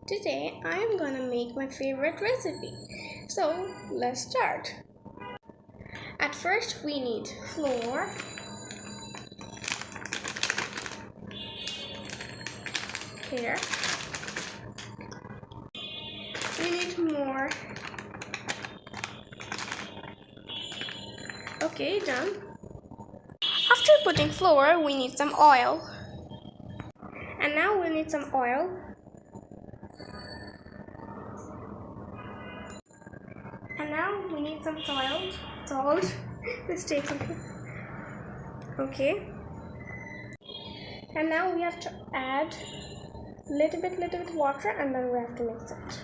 Today I am gonna make my favorite recipe. So let's start. At first we need flour, here. We need more. Okay, done. After putting flour, we need some oil. And now we need some oil. And now we need some salt. Let's take some. Okay. And now we have to add little bit water, and then we have to mix it.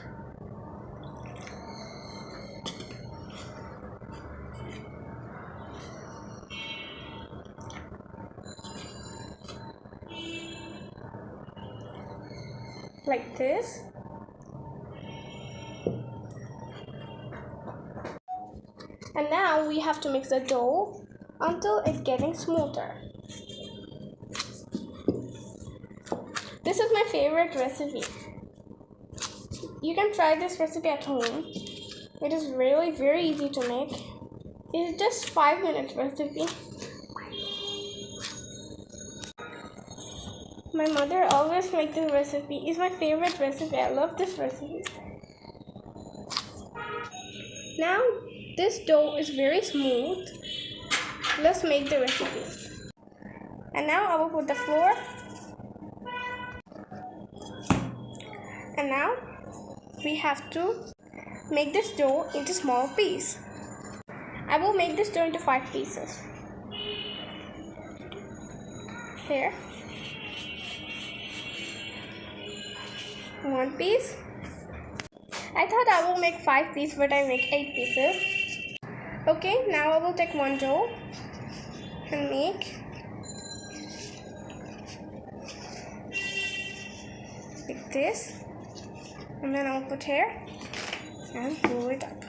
Like this. And now we have to mix the dough until it's getting smoother. This is my favorite recipe. You can try this recipe at home. It is really very easy to make. It's just 5-minute recipe. My mother always makes this recipe. It's my favorite recipe. I love this recipe. Now this dough is very smooth. Let's make the recipe. And now I will put the flour. And now we have to make this dough into small pieces. I will make this dough into 5 pieces. Here. 1 piece. I thought I will make 5 pieces, but I make 8 pieces. Okay, now I will take one dough and make like this. And then I'll put here and roll it up.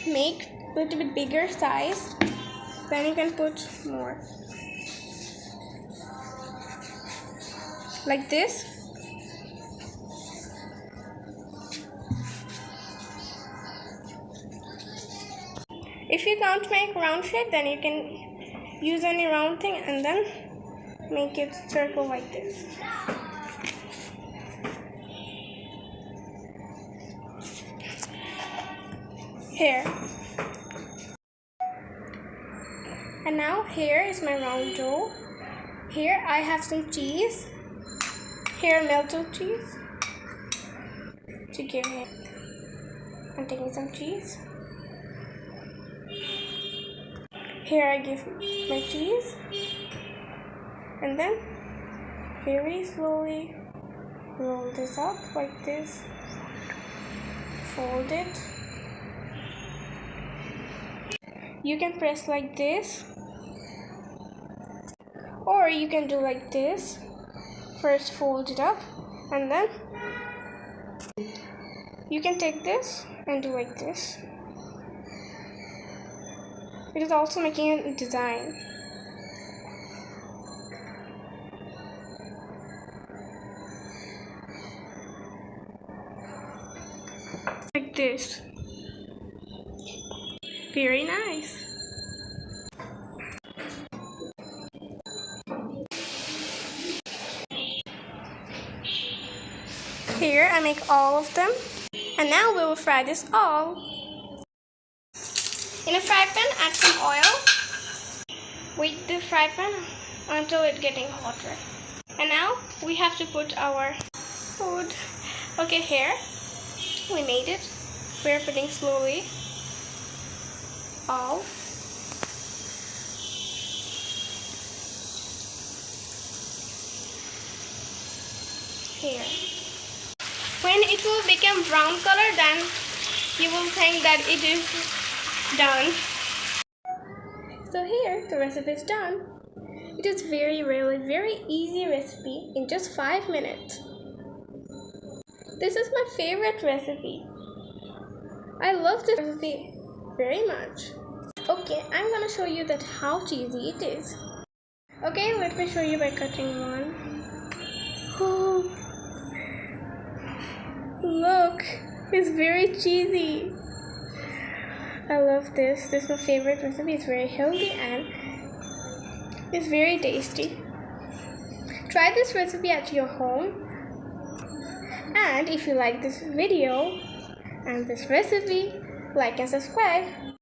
Make a little bit bigger size, then you can put more. Like this. If you can't make round shape, then you can use any round thing and then make it circle like this. Here. And now here is my round dough. Here I have some cheese. Here melted cheese. To give me. I'm taking some cheese. Here I give my cheese, and then very slowly roll this up like this, fold it. You can press like this, or you can do like this. First fold it up, and then you can take this and do like this. It is also making a design. Like this. Very nice. Here I make all of them. And now we will fry this all. In a fry pan, add some oil. Wait the fry pan until it's getting hotter. And now we have to put our food. Okay, here we made it. We're putting slowly all. Here. When it will become brown color, then you will think that it is done. So here the recipe is done. It is very easy recipe in just 5 minutes. This is my favorite recipe. I love this recipe. very much. Okay, I'm gonna show you that how cheesy it is. Okay, let me show you by cutting one. Oh, look, it's very cheesy. I love this. This is my favorite recipe. It's very healthy and it's very tasty. Try this recipe at your home. And if you like this video and this recipe, like and subscribe.